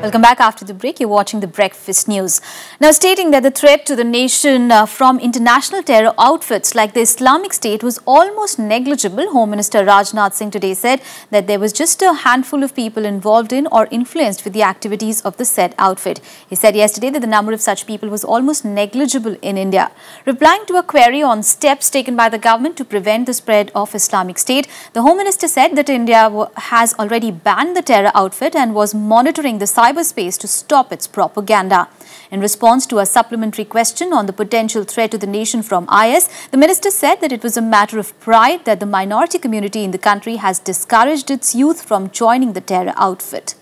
Welcome back after the break. You're watching the Breakfast News. Now, stating that the threat to the nation from international terror outfits like the Islamic State was almost negligible, Home Minister Rajnath Singh today said that there was just a handful of people involved in or influenced with the activities of the said outfit. He said yesterday that the number of such people was almost negligible in India. Replying to a query on steps taken by the government to prevent the spread of Islamic State, the Home Minister said that India has already banned the terror outfit and was monitoring the cyberspace to stop its propaganda. In response to a supplementary question on the potential threat to the nation from IS, the minister said that it was a matter of pride that the minority community in the country has discouraged its youth from joining the terror outfit.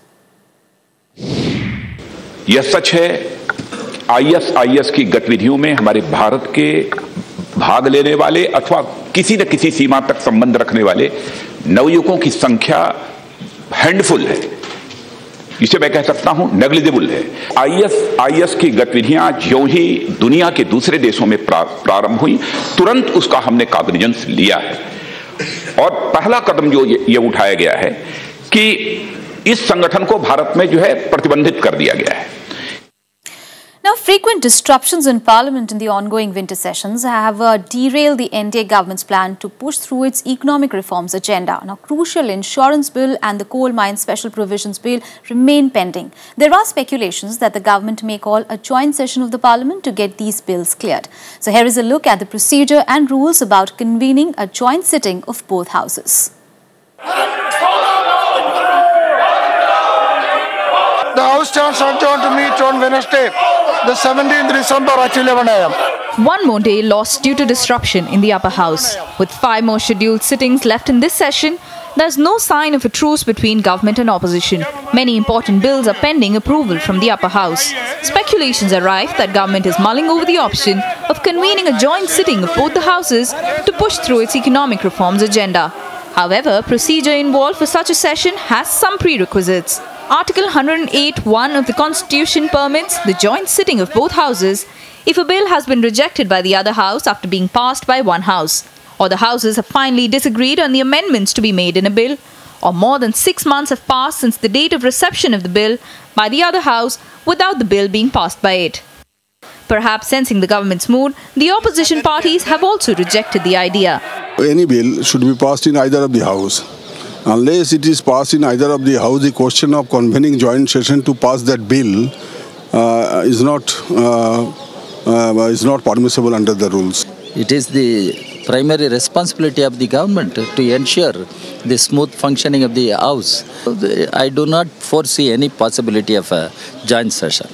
यह सच है, IS की गतिविधियों में हमारे भारत के भाग लेने वाले अथवा किसी न किसी सीमा तक संबंध रखने वाले नवयुवकों की संख्या हैंडफुल है, इसे मैं कह सकता हूं नेग्लिजिबल है। IS की गतिविधियां ज्यों ही दुनिया के दूसरे देशों में प्रारंभ हुई, तुरंत उसका हमने कॉग्निजेंस लिया है और पहला कदम जो ये उठाया गया है कि इस संगठन को भारत में जो है प्रतिबंधित कर दिया गया है। Now, frequent disruptions in Parliament in the ongoing winter sessions have derailed the NDA government's plan to push through its economic reforms agenda. Now, crucial insurance bill and the coal mine special provisions bill remain pending. There are speculations that the government may call a joint session of the Parliament to get these bills cleared. So, here is a look at the procedure and rules about convening a joint sitting of both houses. The House stands adjourned to meet on Wednesday, the 17th December at 11 a.m. One more day lost due to disruption in the upper house. With 5 more scheduled sittings left in this session, there's no sign of a truce between government and opposition. Many important bills are pending approval from the upper house. Speculations are rife that government is mulling over the option of convening a joint sitting of both the houses to push through its economic reforms agenda. However, procedure involved for such a session has some prerequisites. Article 108(1) of the Constitution permits the joint sitting of both houses if a bill has been rejected by the other house after being passed by one house, or the houses have finally disagreed on the amendments to be made in a bill, or more than 6 months have passed since the date of reception of the bill by the other house without the bill being passed by it. Perhaps sensing the government's mood, the opposition parties have also rejected the idea. Any bill should be passed in either of the house. Unless it is passed in either of the house, the question of convening joint session to pass that bill is not permissible under the rules. It is the primary responsibility of the government to ensure the smooth functioning of the house. I do not foresee any possibility of a joint session.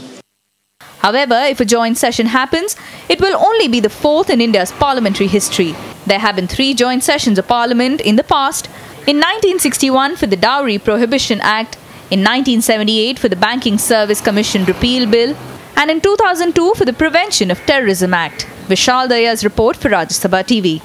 However, if a joint session happens, it will only be the 4th in India's parliamentary history. There have been 3 joint sessions of parliament in the past. In 1961 for the Dowry Prohibition Act, in 1978 for the Banking Service Commission Repeal Bill, and in 2002 for the Prevention of Terrorism Act. Vishal Daya's report for Rajya Sabha TV.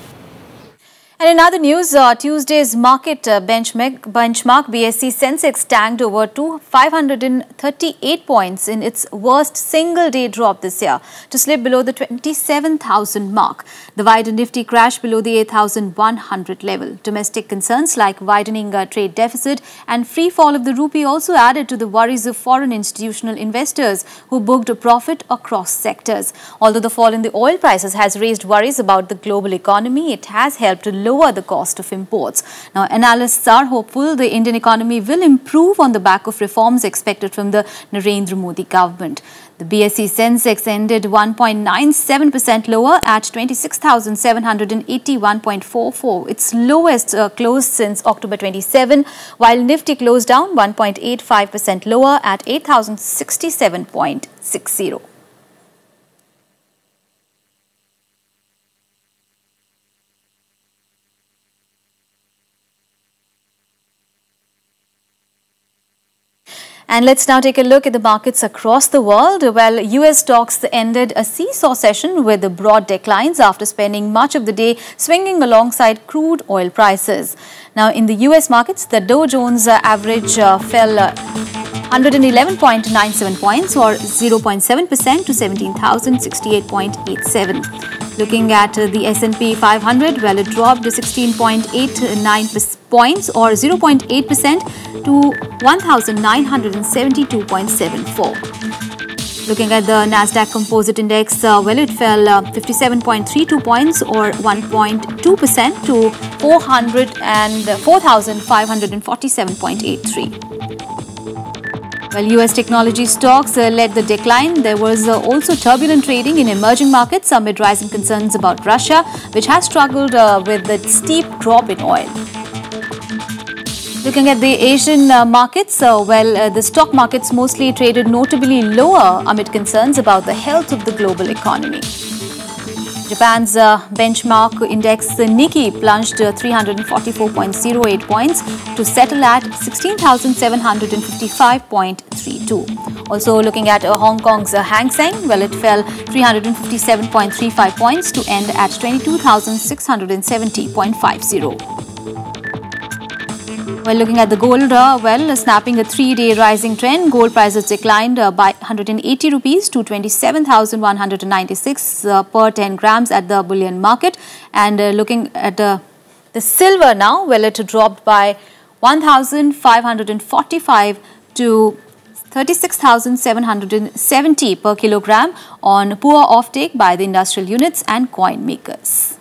And in other news, Tuesday's market benchmark BSE Sensex tanked over to 538 points in its worst single-day drop this year to slip below the 27,000 mark. The widened Nifty crashed below the 8,100 level. Domestic concerns like widening trade deficit and free fall of the rupee also added to the worries of foreign institutional investors who booked a profit across sectors. Although the fall in the oil prices has raised worries about the global economy, it has helped to lower the cost of imports. Now, analysts are hopeful the Indian economy will improve on the back of reforms expected from the Narendra Modi government. The BSE Sensex ended 1.97% lower at 26,781.44, its lowest close since October 27, while Nifty closed down 1.85% lower at 8,067.60. And let's now take a look at the markets across the world. Well, US stocks ended a seesaw session with broad declines after spending much of the day swinging alongside crude oil prices. Now, in the US markets, the Dow Jones average fell 111.97 points or 0.7% to 17,068.87. Looking at the S&P 500, well, it dropped to 16.89 points or 0.8% to 1,972.74. Looking at the Nasdaq Composite Index, it fell 57.32 points or 1.2% to 4,547.83. Well, US technology stocks led the decline. There was also turbulent trading in emerging markets amid rising concerns about Russia, which has struggled with the steep drop in oil. Looking at the Asian markets, the stock markets mostly traded notably lower amid concerns about the health of the global economy. Japan's benchmark index Nikkei plunged 344.08 points to settle at 16,755.32. Also looking at Hong Kong's Hang Seng, it fell 357.35 points to end at 22,670.50. Well, looking at the gold, snapping a 3-day rising trend, gold prices declined by 180 rupees to 27,196 per 10 grams at the bullion market. And looking at the silver now, it dropped by 1,545 to 36,770 per kilogram on poor offtake by the industrial units and coin makers.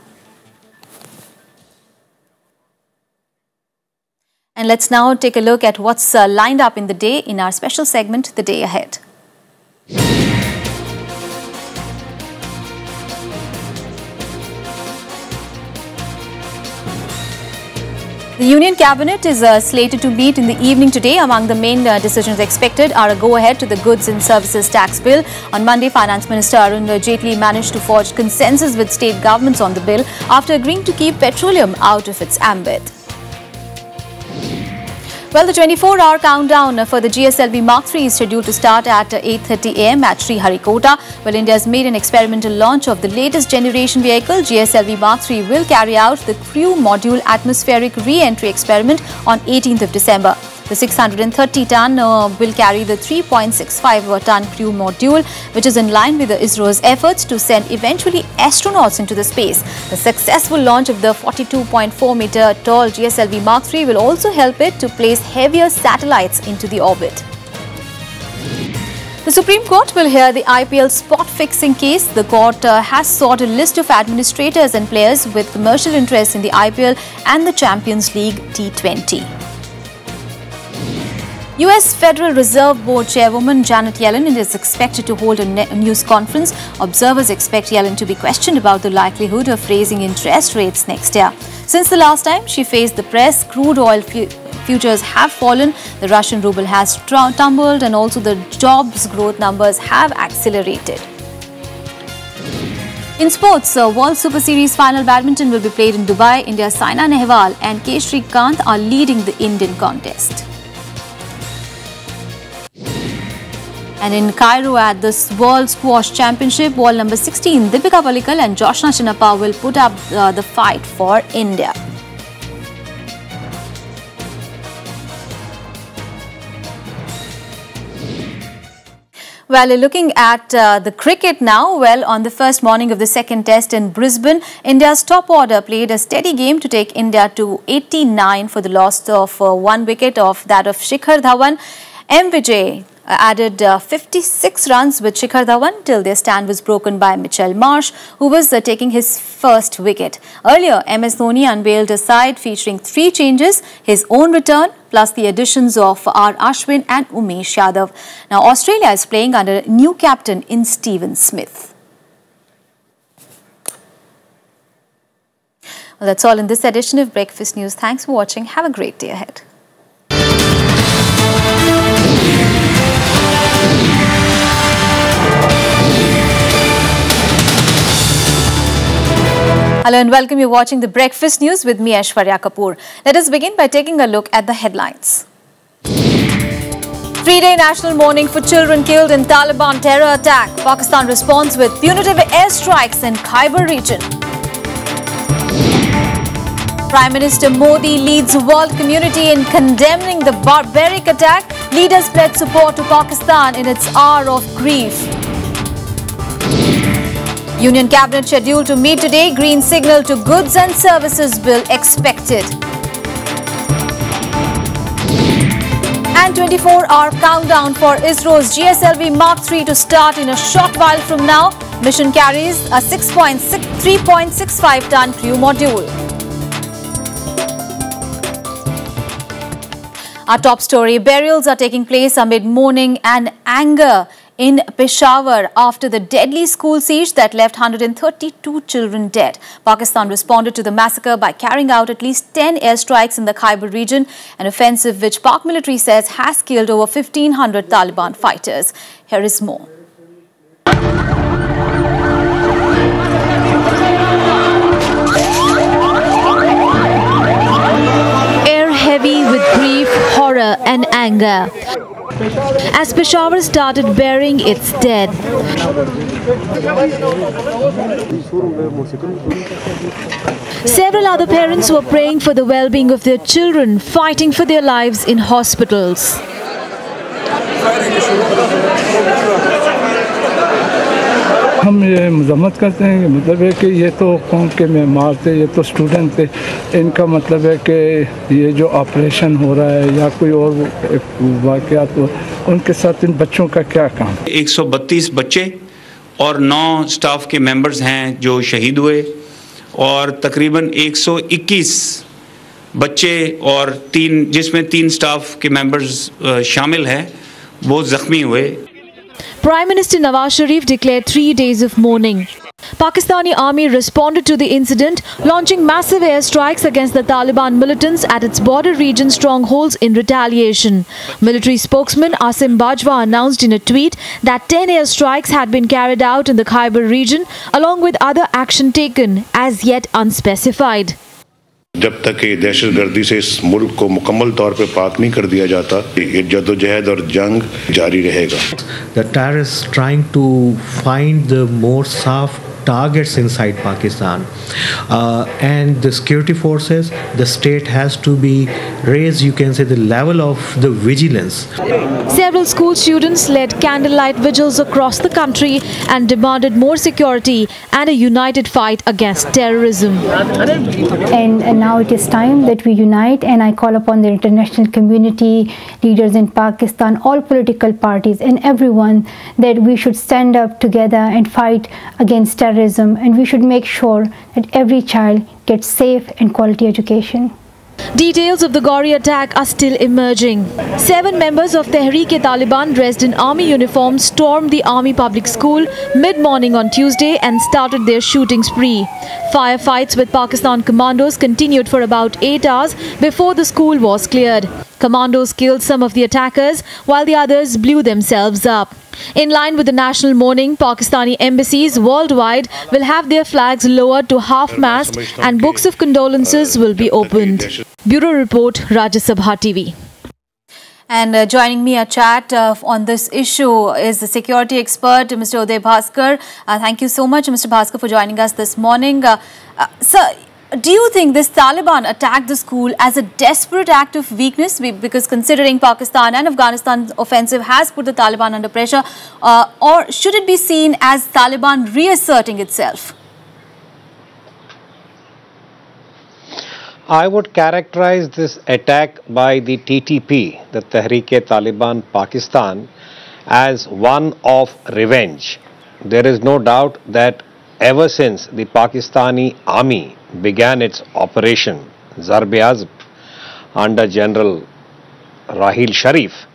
And let's now take a look at what's lined up in the day in our special segment, The Day Ahead. The Union Cabinet is slated to meet in the evening today. Among the main decisions expected are a go-ahead to the Goods and Services Tax Bill. On Monday, Finance Minister Arun Jaitley managed to forge consensus with state governments on the bill after agreeing to keep petroleum out of its ambit. Well, the 24-hour countdown for the GSLV Mark III is scheduled to start at 8:30 a.m. at Sriharikota. Well, India has made an experimental launch of the latest generation vehicle. GSLV Mark III will carry out the crew module atmospheric re-entry experiment on 18th of December. The 630-ton will carry the 3.65-ton crew module, which is in line with the ISRO's efforts to send eventually astronauts into the space. The successful launch of the 42.4-meter tall GSLV Mark III will also help it to place heavier satellites into the orbit. The Supreme Court will hear the IPL spot fixing case. The court has sought a list of administrators and players with commercial interests in the IPL and the Champions League T20. US Federal Reserve Board Chairwoman Janet Yellen is expected to hold a news conference. Observers expect Yellen to be questioned about the likelihood of raising interest rates next year. Since the last time she faced the press, crude oil futures have fallen, the Russian ruble has tumbled, and also the jobs growth numbers have accelerated. In sports, World Super Series final badminton will be played in Dubai. India's Saina Nehwal and K. Srikanth are leading the Indian contest. And in Cairo at this World Squash Championship, world number 16, Deepika Pallikal and Joshna Chinnappa will put up the fight for India. Well, looking at the cricket now, on the first morning of the second test in Brisbane, India's top order played a steady game to take India to 89 for the loss of 1 wicket of that of Shikhar Dhawan. M. Vijay added 56 runs with Shikhar Dhawan till their stand was broken by Mitchell Marsh, who was taking his first wicket. Earlier, MS Dhoni unveiled a side featuring 3 changes, his own return plus the additions of R. Ashwin and Umesh Yadav. Now, Australia is playing under a new captain in Steven Smith. Well, that's all in this edition of Breakfast News. Thanks for watching. Have a great day ahead. Hello and welcome. You're watching the Breakfast News with me, Aishwarya Kapoor. Let us begin by taking a look at the headlines. 3-day national mourning for children killed in Taliban terror attack. Pakistan responds with punitive airstrikes in Khyber region. Prime Minister Modi leads world community in condemning the barbaric attack. Leaders pledge support to Pakistan in its hour of grief. Union Cabinet scheduled to meet today. Green signal to Goods and Services Bill expected. 124-hour countdown for ISRO's GSLV Mark III to start in a short while from now. Mission carries a 3.65-ton crew module. Our top story: burials are taking place amid mourning and anger in Peshawar after the deadly school siege that left 132 children dead. Pakistan responded to the massacre by carrying out at least 10 airstrikes in the Khyber region, an offensive which Pak military says has killed over 1,500 Taliban fighters. Here is more. Air heavy with grief, horror and anger as Peshawar started burying its dead. Several other parents were praying for the well-being of their children, fighting for their lives in hospitals. हम ये मजम्मत करते हैं कि मतलब है कि ये तो कौम के मेहमान थे, ये तो स्टूडेंट थे, इनका मतलब है कि ये जो ऑपरेशन हो रहा है या कोई और वाक़यात हो, उनके साथ इन बच्चों का क्या काम? 132 बच्चे और 9 स्टाफ के मेंबर्स हैं जो शहीद हुए और तकरीबन 121 बच्चे और जिसमें 3 स्टाफ के मेंबर्स शामिल हैं वो ज़ख्मी हुए. Prime Minister Nawaz Sharif declared 3 days of mourning. Pakistani army responded to the incident, launching massive airstrikes against the Taliban militants at its border region strongholds in retaliation. Military spokesman Asim Bajwa announced in a tweet that 10 airstrikes had been carried out in the Khyber region, along with other action taken, as yet unspecified. जब तक ये दहशतगर्दी से इस मुल्क को मुकम्मल तौर पे पाक नहीं कर दिया जाता, ये जद्दोजहद और जंग जारी रहेगा. The terrorists trying to find the more soft targets inside Pakistan, and the security forces, the state has to be raised, you can say, the level of the vigilance. Several school students led candlelight vigils across the country and demanded more security and a united fight against terrorism. And now it is time that we unite, and I call upon the international community, leaders in Pakistan, all political parties and everyone, that we should stand up together and fight against terrorism, and we should make sure that every child gets safe and quality education. Details of the Gauri attack are still emerging. 7 members of Tehreek-e-Taliban dressed in army uniforms stormed the army public school mid-morning on Tuesday and started their shooting spree. Firefights with Pakistan commandos continued for about 8 hours before the school was cleared. Commandos killed some of the attackers while the others blew themselves up. In line with the national mourning, Pakistani embassies worldwide will have their flags lowered to half-mast and books of condolences will be opened. Bureau Report, Rajya Sabha TV. And joining me at chat on this issue is the security expert, Mr. Uday Bhaskar. Thank you so much, Mr. Bhaskar, for joining us this morning. Sir, do you think this Taliban attacked the school as a desperate act of weakness? Because considering Pakistan and Afghanistan's offensive has put the Taliban under pressure, or should it be seen as Taliban reasserting itself? I would characterize this attack by the TTP, the Tehreek-e-Taliban Pakistan, as one of revenge. There is no doubt that ever since the Pakistani army began its operation Zarb-e-Azb under General Rahil Sharif,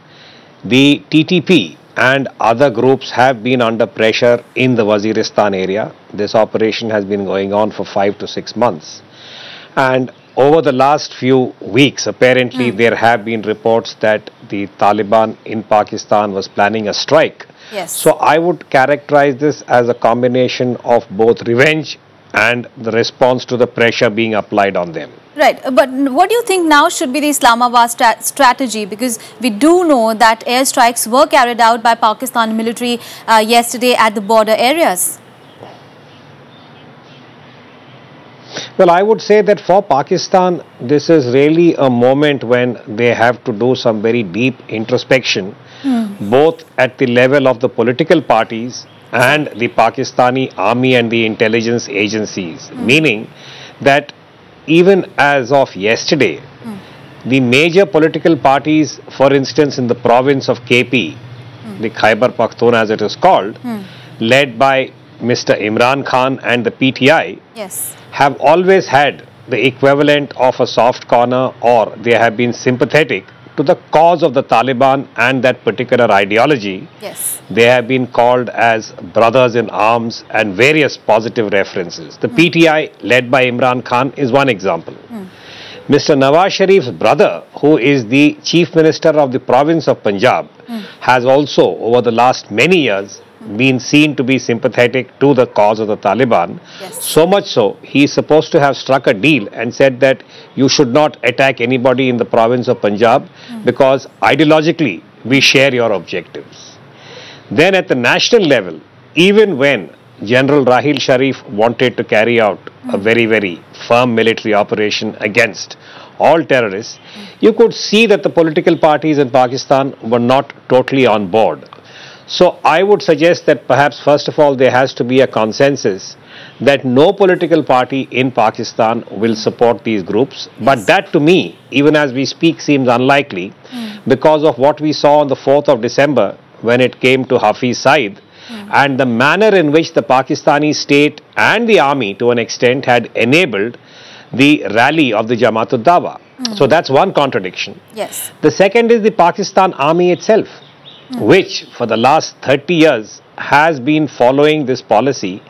the TTP and other groups have been under pressure in the Waziristan area. This operation has been going on for 5 to 6 months. And over the last few weeks, apparently there have been reports that the Taliban in Pakistan was planning a strike. Yes. So I would characterize this as a combination of both revenge and the response to the pressure being applied on them. Right, but what do you think now should be the Islamabad strategy? Because we do know that airstrikes were carried out by Pakistan military yesterday at the border areas. Well, I would say that for Pakistan, this is really a moment when they have to do some very deep introspection, both at the level of the political parties and the Pakistani army and the intelligence agencies. Meaning that even as of yesterday, the major political parties, for instance, in the province of KP, the Khyber Pakhtunkhwa as it is called, led by Mr. Imran Khan and the PTI, have always had the equivalent of a soft corner, or they have been sympathetic to the cause of the Taliban and that particular ideology. They have been called as brothers in arms and various positive references. The PTI led by Imran Khan is one example. Mr. Nawaz Sharif's brother, who is the Chief Minister of the province of Punjab, has also over the last many years been seen to be sympathetic to the cause of the Taliban. So much so, he is supposed to have struck a deal and said that you should not attack anybody in the province of Punjab because ideologically we share your objectives. Then at the national level, even when General Rahil Sharif wanted to carry out a very, very firm military operation against all terrorists, you could see that the political parties in Pakistan were not totally on board. So I would suggest that perhaps first of all there has to be a consensus that no political party in Pakistan will support these groups. But that to me, even as we speak, seems unlikely because of what we saw on the 4th of December when it came to Hafiz Saeed and the manner in which the Pakistani state and the army to an extent had enabled the rally of the Jamaat-ud-Dawa. So that's one contradiction. The second is the Pakistan army itself, which for the last 30 years has been following this policy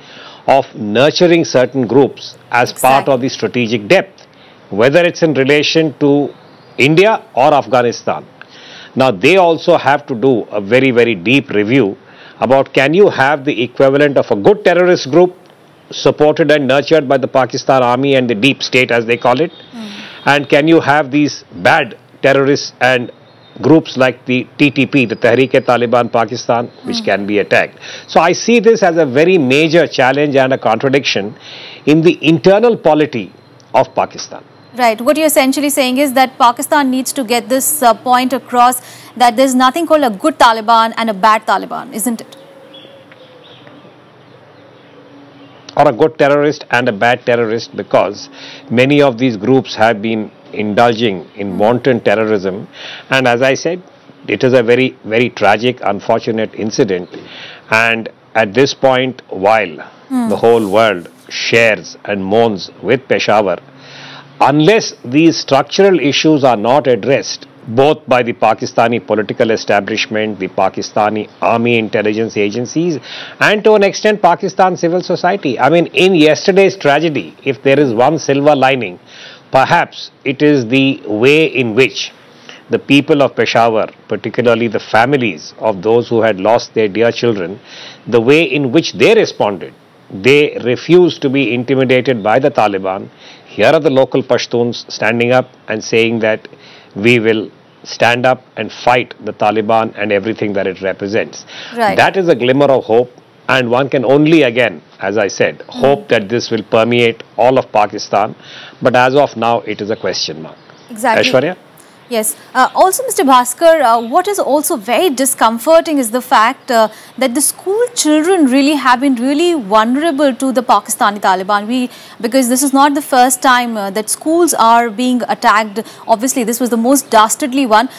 of nurturing certain groups as part of the strategic depth, whether it's in relation to India or Afghanistan. Now they also have to do a very, very deep review about can you have the equivalent of a good terrorist group supported and nurtured by the Pakistan army and the deep state as they call it, and can you have these bad terrorists and groups like the TTP, the Tehreek-e-Taliban Pakistan, which can be attacked. So I see this as a very major challenge and a contradiction in the internal polity of Pakistan. Right. What you're essentially saying is that Pakistan needs to get this point across that there's nothing called a good Taliban and a bad Taliban, isn't it? Or a good terrorist and a bad terrorist, because many of these groups have been indulging in wanton terrorism, and as I said, it is a very, very tragic, unfortunate incident. And at this point, while the whole world shares and mourns with Peshawar, unless these structural issues are not addressed both by the Pakistani political establishment, the Pakistani army intelligence agencies, and to an extent Pakistan civil society. I mean, in yesterday's tragedy, if there is one silver lining, perhaps it is the way in which the people of Peshawar, particularly the families of those who had lost their dear children, the way in which they responded. They refused to be intimidated by the Taliban. Here are the local Pashtuns standing up and saying that we will stand up and fight the Taliban and everything that it represents. That is a glimmer of hope, and one can only again, as I said, hope that this will permeate all of Pakistan. But as of now, it is a question mark. Aishwarya? Yes. Also, Mr. Bhaskar, what is also very discomforting is the fact that the school children really have been really vulnerable to the Pakistani Taliban. Because this is not the first time that schools are being attacked. Obviously, this was the most dastardly one.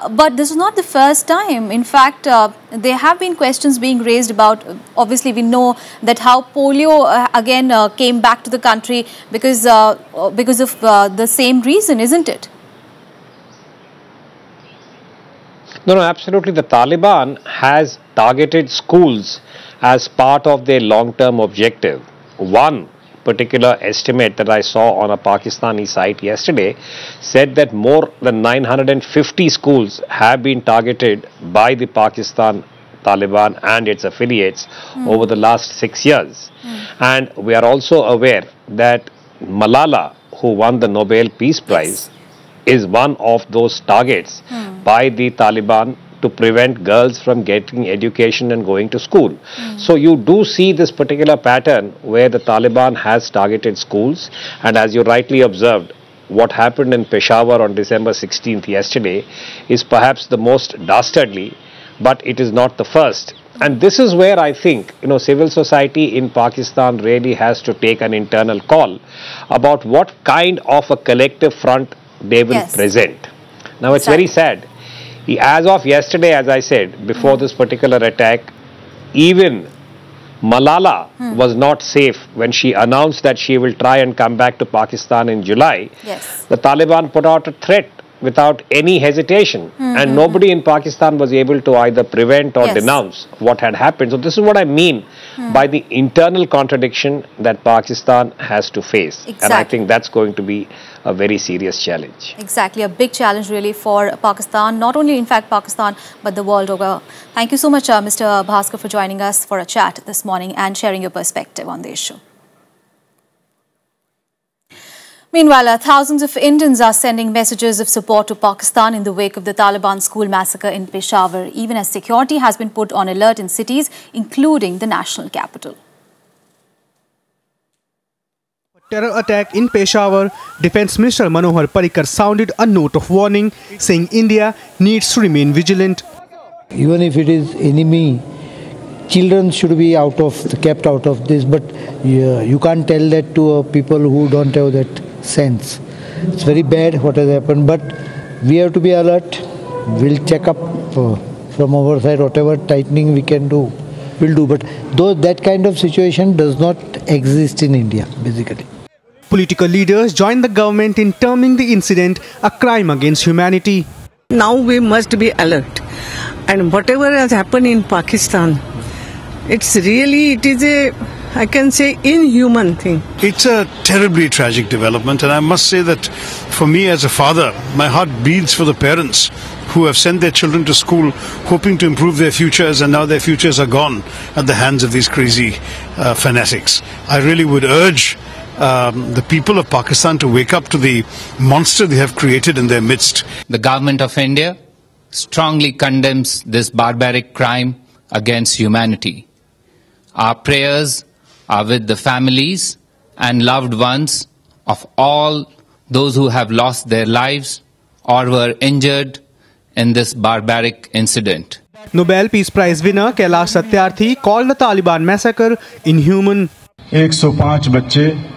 But this is not the first time. In fact, there have been questions being raised about, obviously, we know that how polio again came back to the country because of the same reason, isn't it? No, absolutely. The Taliban has targeted schools as part of their long-term objective. One particular estimate that I saw on a Pakistani site yesterday said that more than 950 schools have been targeted by the Pakistan Taliban and its affiliates over the last 6 years. And we are also aware that Malala, who won the Nobel Peace Prize, is one of those targets by the Taliban to prevent girls from getting education and going to school. So you do see this particular pattern where the Taliban has targeted schools, and as you rightly observed, what happened in Peshawar on December 16th yesterday is perhaps the most dastardly, but it is not the first. And this is where I think, civil society in Pakistan really has to take an internal call about what kind of a collective front they will present. Now it's very sad. As of yesterday, as I said, before this particular attack, even Malala was not safe when she announced that she will try and come back to Pakistan in July. The Taliban put out a threat without any hesitation, and nobody in Pakistan was able to either prevent or denounce what had happened. So this is what I mean by the internal contradiction that Pakistan has to face. And I think that's going to be a very serious challenge. Exactly, a big challenge really for Pakistan, not only in fact Pakistan, but the world over. Thank you so much, Mr. Bhaskar, for joining us for a chat this morning and sharing your perspective on the issue. Meanwhile, thousands of Indians are sending messages of support to Pakistan in the wake of the Taliban school massacre in Peshawar, even as security has been put on alert in cities, including the national capital. Terror attack in Peshawar, Defence Minister Manohar Parrikar sounded a note of warning, saying India needs to remain vigilant. Even if it is enemy, children should be kept out of this, but you can't tell that to people who don't have that sense. It's very bad what has happened, but we have to be alert. We'll check up from our side, whatever tightening we can do, we'll do. But though that kind of situation does not exist in India, basically. Political leaders joined the government in terming the incident a crime against humanity. Now we must be alert. And whatever has happened in Pakistan, it is a, I can say, inhuman thing. It's a terribly tragic development, and I must say that for me as a father, my heart bleeds for the parents who have sent their children to school hoping to improve their futures, and now their futures are gone at the hands of these crazy fanatics. I really would urge the people of Pakistan to wake up to the monster they have created in their midst. The government of India strongly condemns this barbaric crime against humanity. Our prayers are with the families and loved ones of all those who have lost their lives or were injured in this barbaric incident. Nobel Peace Prize winner Kailash Satyarthi called the Taliban massacre inhuman. 105 बच्चे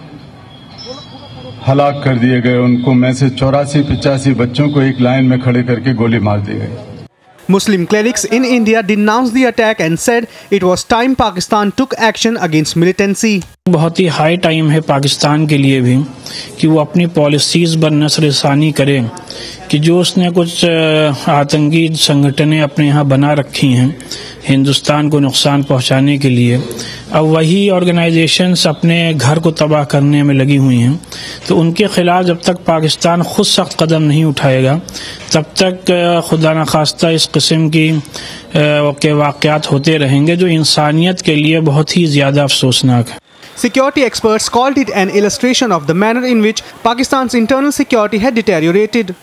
हलाक कर दिए गए, उनको में से 84-85 बच्चों को एक लाइन में खड़े करके गोली मार दी गई. Muslim clerics in India denounced the attack and said it was time Pakistan took action against militancy. बहुत ही हाई टाइम है पाकिस्तान के लिए भी कि वो अपनी पॉलिसीज पर नसरसानी करे कि जो उसने कुछ आतंकी संगठनें अपने यहाँ बना रखी हैं हिंदुस्तान को नुकसान पहुँचाने के लिए, अब वही ऑर्गेनाइजेशंस अपने घर को तबाह करने में लगी हुई हैं, तो उनके खिलाफ जब तक पाकिस्तान खुद सख्त कदम नहीं उठाएगा तब तक खुदा न खास्ता इस किस्म के वाक़यात होते रहेंगे जो इंसानियत के लिए बहुत ही ज़्यादा अफसोसनाक है. Security experts called it an illustration of the manner in which Pakistan's internal security had deteriorated.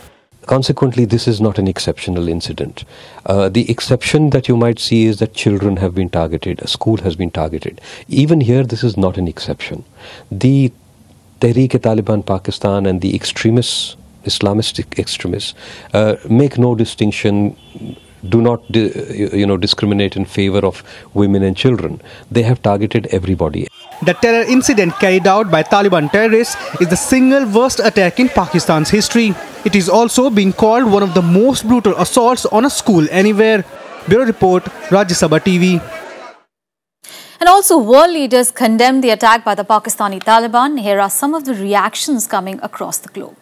Consequently, this is not an exceptional incident. The exception that you might see is that children have been targeted, a school has been targeted. Even here, this is not an exception. The Tehreek-e-Taliban Pakistan and the extremists, Islamistic extremists, make no distinction, do not discriminate in favor of women and children. They have targeted everybody. The terror incident carried out by Taliban terrorists is the single worst attack in Pakistan's history. It is also being called one of the most brutal assaults on a school anywhere. Bureau Report, Rajya Sabha TV. And also, world leaders condemned the attack by the Pakistani Taliban. Here are some of the reactions coming across the globe.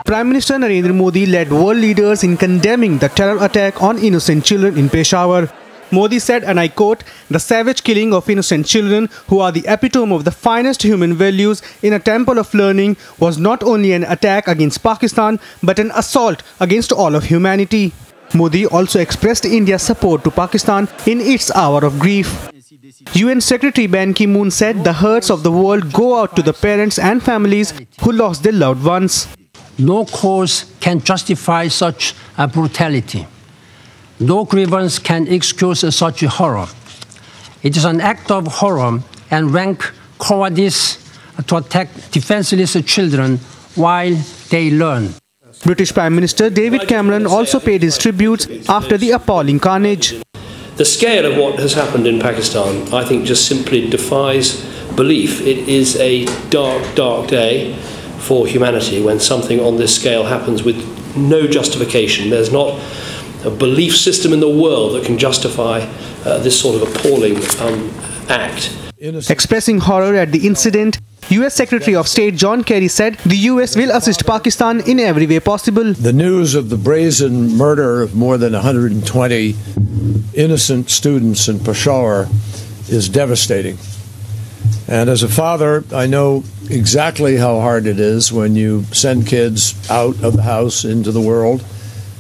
Prime Minister Narendra Modi led world leaders in condemning the terror attack on innocent children in Peshawar. Modi said, and I quote, "The savage killing of innocent children who are the epitome of the finest human values in a temple of learning was not only an attack against Pakistan but an assault against all of humanity." Modi also expressed India's support to Pakistan in its hour of grief. UN Secretary Ban Ki-moon said the hurts of the world go out to the parents and families who lost their loved ones. No cause can justify such a brutality. No grievance can excuse such horror. It is an act of horror and rank cowardice to attack defenseless children while they learn. British Prime Minister David Cameron also paid his tributes after the appalling carnage. The scale of what has happened in Pakistan, I think, just simply defies belief. It is a dark, dark day for humanity when something on this scale happens with no justification. There's not a belief system in the world that can justify this sort of appalling act. Expressing horror at the incident, US Secretary of State John Kerry said the US will assist Pakistan in every way possible. The news of the brazen murder of more than 120 innocent students in Peshawar is devastating. And as a father, I know exactly how hard it is when you send kids out of the house into the world,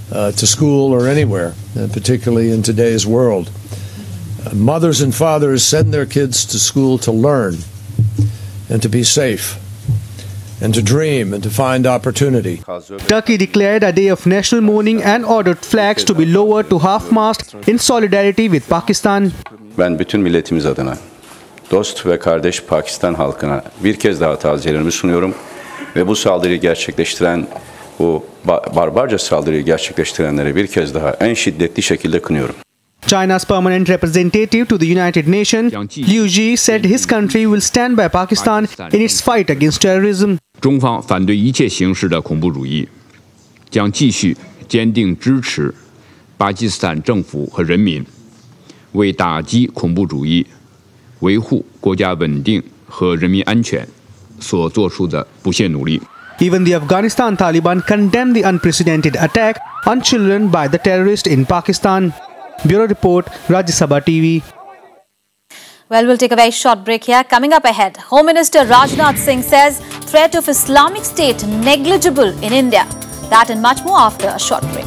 to school or anywhere, and particularly in today's world. Mothers and fathers send their kids to school to learn and to be safe and to dream and to find opportunity. Turkey declared a day of national mourning and ordered flags to be lowered to half-mast in solidarity with Pakistan. Ben bütün milletimiz adına, dost ve kardeş Pakistan halkına bir kez daha taziyelerimi sunuyorum ve bu saldırıyı gerçekleştiren, bu barbarca saldırıyı gerçekleştirenlere bir kez daha en şiddetli şekilde kınıyorum. China's permanent representative to the United Nations, Liu Ji, said his country will stand by Pakistan in its fight against terrorism. 中方反对一切形式的恐怖主义，将继续坚定支持巴基斯坦政府和人民为打击恐怖主义、维护国家稳定和人民安全所做出的不懈努力。 Even the Afghanistan Taliban condemned the unprecedented attack on children by the terrorists in Pakistan. Bureau Report, Rajya TV. Well, we'll take a very short break here. Coming up ahead, Home Minister Rajnath Singh says threat of Islamic State negligible in India. That and much more after a short break.